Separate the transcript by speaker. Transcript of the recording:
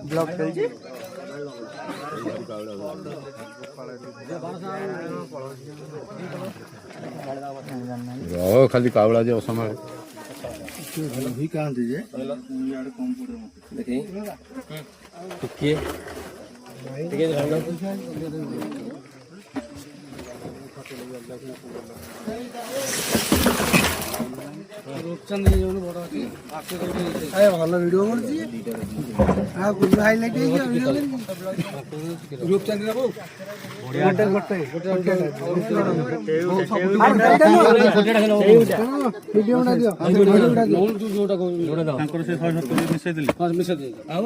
Speaker 1: blog চলছে
Speaker 2: खाली कावड़ा जो समय
Speaker 1: भी कहाँ दीजिए देखिए टिकिए ଭଲ ଭିଡିଓ କରୁଛି ଆଉ କୁଲୁ ହାଇଲାଇଟ୍ ହେଇକି ଭିଡିଓ କରିକି ରୂପଚନ୍ଦ୍ର ବାବୁ ଗୋଟେ ଭିଡିଓ ବନା ଦିଅ ତାଙ୍କର ସେ 170 ମିଶେଇ ଦେଲି ହଁ ମିଶେଇ ଦେଲି ଆଉ